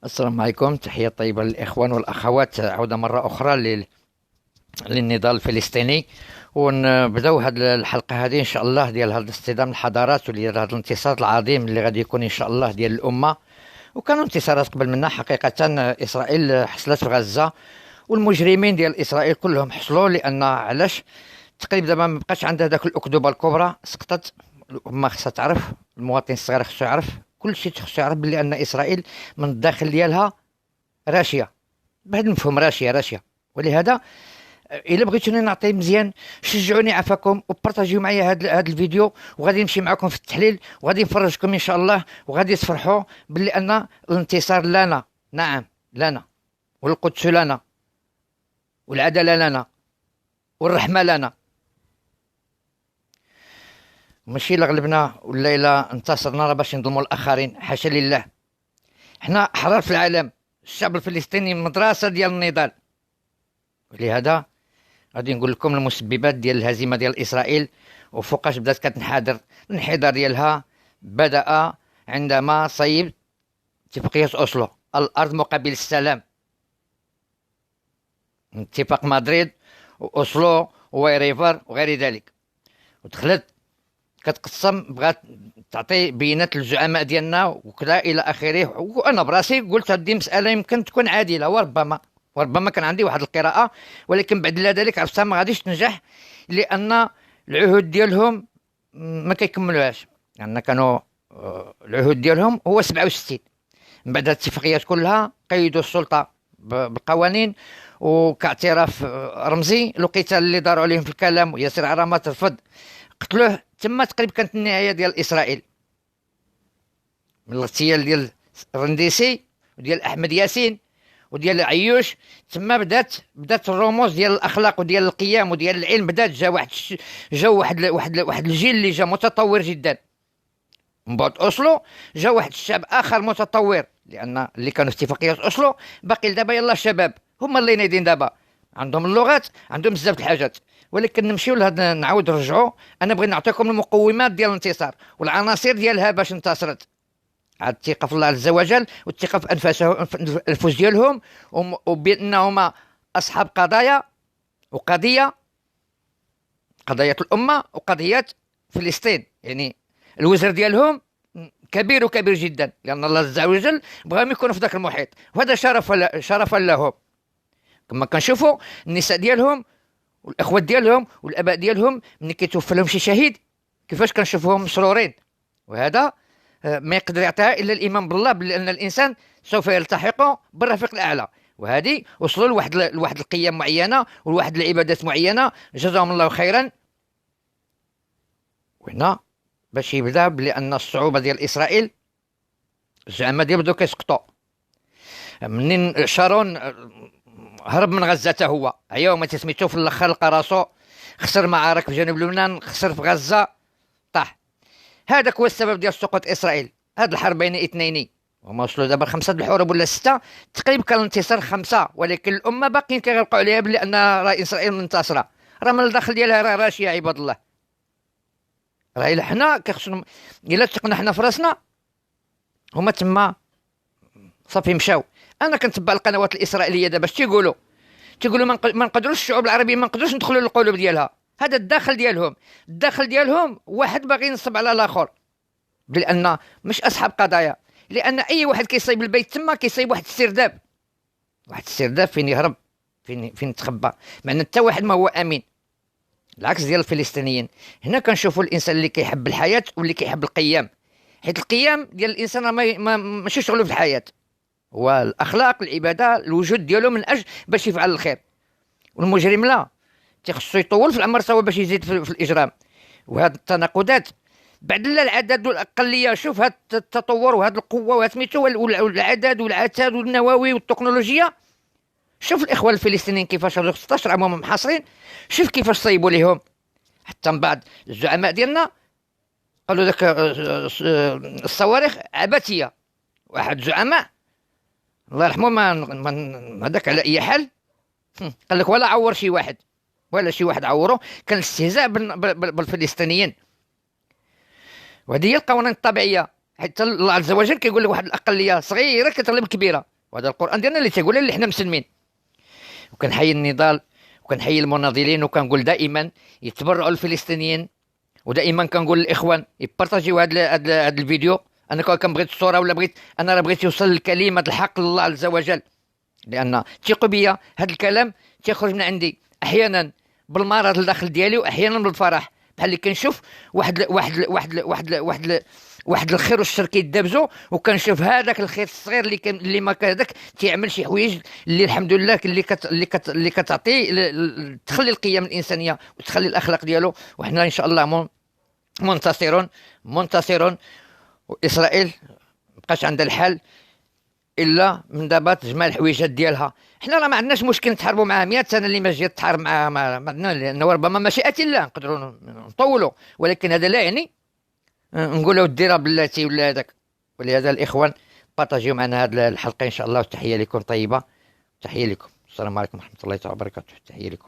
السلام عليكم، تحية طيبة للإخوان والأخوات. عودة مرة أخرى للنضال الفلسطيني، ونبداو هذه الحلقة هذه إن شاء الله ديال هذا اصطدام الحضارات وديال هذا الانتصار العظيم اللي غادي يكون إن شاء الله ديال الأمة. وكانوا انتصارات قبل منا حقيقة. إسرائيل حصلت في غزة، والمجرمين ديال إسرائيل كلهم حصلوا، لأن علاش؟ تقريبا دابا ما بقاش عندها ذاك الأكذوبة الكبرى، سقطت. الأمة خصها تعرف، المواطن الصغير خصو يعرف، كل شيء خصو يعرف بلي أن إسرائيل من الداخل ديالها راشيه، بهذا المفهوم راشيه. ولهذا الا بغيتوني نعطي مزيان، شجعوني عفاكم وبارطاجيو معايا هذا الفيديو، وغادي نمشي معكم في التحليل، وغادي نفرجكم ان شاء الله، وغادي تفرحوا باللي ان الانتصار لنا. نعم لنا، والقدس لنا، والعداله لنا، والرحمه لنا. ماشي الا غلبنا ولا الا انتصرنا راه باش نظلموا الاخرين، حاشا لله. حنا احرار في العالم، الشعب الفلسطيني مدرسه ديال النضال. ولهذا غادي نقول لكم المسببات ديال الهزيمه ديال اسرائيل، وفوقاش بدات كتنحدر. الانحدار ديالها بدا عندما صيب اتفاقيه اوسلو، الارض مقابل السلام. اتفاق مدريد واوسلو ويريفر وغير ذلك، ودخلت كتقسم، بغات تعطي بيانات للزعماء ديالنا وكذا الى اخره. وانا براسي قلت هذه مساله يمكن تكون عادله، وربما كان عندي واحد القراءه، ولكن بعد ذلك عرفتها ما غاديش تنجح، لان العهود ديالهم ما كيكملوهاش. يعني كانوا العهود ديالهم هو 67. من بعد الاتفاقيات كلها قيدوا السلطه بالقوانين وكاعتراف رمزي. القتال اللي داروا عليهم في الكلام، وياسر عرفات رفض، قتلوه. تما تقريبا كانت النهايه ديال اسرائيل، من الاغتيال ديال الرنديسي وديال احمد ياسين وديال عيوش. تما بدات الرموز ديال الاخلاق وديال القيم وديال العلم، بدات جا واحد الجيل اللي جا متطور جدا. من بعد اوسلو جا واحد الشعب اخر متطور، لان اللي كانوا في اتفاقيه اوسلو باقي دابا يلا الشباب هما اللي نايدين دابا، عندهم اللغات، عندهم بزاف د الحاجات. ولكن نمشيو لهذا، نعاود نرجعوا. انا بغيت نعطيكم المقومات ديال الانتصار والعناصر ديالها باش انتصرت. عاد الثقه في الله عز وجل، والثقه في الانفس ديالهم، وبانهما اصحاب قضايا، وقضيه قضيه الامه وقضيه فلسطين. يعني الوزر ديالهم كبير وكبير جدا، لان الله عز وجل بغاهم يكونوا في ذاك المحيط، وهذا شرفا لهم. كما كنشوفوا النساء ديالهم والاخوات ديالهم والاباء ديالهم ملي كيتوفى لهم شي شهيد، كيفاش كنشوفوهم مسرورين. وهذا ما يقدر يعطيها الا الايمان بالله، بان الانسان سوف يلتحق بالرفيق الاعلى. وهذه وصلوا لواحد القيم معينه ولواحد العبادات معينه، جزاهم الله خيرا. وهنا باش يبدا بان الصعوبه ديال اسرائيل، الزعماء ديال بداو كيسقطوا. منين شارون هرب من غزه حتى هو، عياو ما تسميتو، في الاخر لقى راسو خسر معارك في جنوب لبنان، خسر في غزه، طاح. هذاك هو السبب ديال سقوط اسرائيل. هاد الحربين اثنين هما وصلوا دابا 5 الحروب ولا 6 تقريبا، كان الانتصار 5، ولكن الامه باقيين كيغلقوا عليها بلي ان راه اسرائيل منتصره. راه من الداخل ديالها راه راشيه عباد الله. راه الا حنا كيخصنا، الا تقنا حنا في راسنا، هما تما صافي مشاو. انا كنتبع القنوات الاسرائيليه دابا اش تيقولوا ما نقدروش، الشعوب العربيه ما نقدروش ندخلوا للقلوب ديالها. هذا الداخل ديالهم واحد باغي ينصب على الاخر، لان مش اصحاب قضايا. لان اي واحد كيصيب البيت تما كيصيب واحد السرداب فين يهرب، فين يتخبى. مع ان حتى واحد ما هو امين، العكس ديال الفلسطينيين. هنا كنشوفوا الانسان اللي كيحب الحياه واللي كيحب القيم، حيت القيم ديال الانسان ماشي شغله في الحياه، هو الاخلاق، العباده، الوجود ديالو من اجل باش يفعل الخير. والمجرم لا، تيخصو يطول في العمر سوا باش يزيد في الاجرام. وهاد التناقضات بعد لا العدد والاقليه. شوف هاد التطور وهاد القوه وهاد سميتو والعدد والعتاد والنووي والتكنولوجيا. شوف الاخوان الفلسطينيين كيفاش 16 عام هما محاصرين، شوف كيفاش صيبوا ليهم. حتى من بعد الزعماء ديالنا قالوا ذاك الصواريخ عبثيه. واحد الزعماء الله يرحمه، ما هذاك على اي حال، قال لك ولا عور شي واحد، ولا شي واحد عوره. كان استهزاء بالفلسطينيين. وهذه هي القوانين الطبيعيه، حتى الله عز وجل كيقول لك واحد الاقليه صغيره كتغلب كبيره. وهذا القران ديالنا اللي تيقول اللي حنا مسلمين. وكنحيي النضال وكنحيي المناضلين، وكنقول دائما يتبرعوا الفلسطينيين، ودائما كنقول للاخوان يبارطاجيو هذا الفيديو. انا كون بغيت الصوره ولا بغيت، انا راه بغيت يوصل الكلمه الحق لله عز وجل، لان ثقوا بيا هذا الكلام تيخرج من عندي احيانا بالمرض الداخل ديالي، واحيانا بالفرح، بحال اللي كنشوف واحد الخير والشر كيدابزوا، وكنشوف هذاك الخير الصغير اللي ما هذاك تيعمل شي حوايج اللي الحمد لله اللي كتعطي تخلي القيم الانسانيه وتخلي الاخلاق ديالو. وحنا ان شاء الله منتصرون. واسرائيل مابقاش عندها الحل الا من دابا تجمع الحويجات ديالها. حنا راه ما عندناش مشكل نتحاربوا معاه 100 سنه، اللي ما جات تحارب معاه ما عندنا، لانه ربما مشيئه الله نقدروا نطولوا، ولكن هذا لا يعني نقولوا ديرها بلاتي ولا هذاك. ولهذا الاخوان بارطاجيو معنا هذه الحلقه ان شاء الله. وتحيه لكم طيبه، تحيه لكم، السلام عليكم ورحمه الله تعالى وبركاته، تحيه لكم.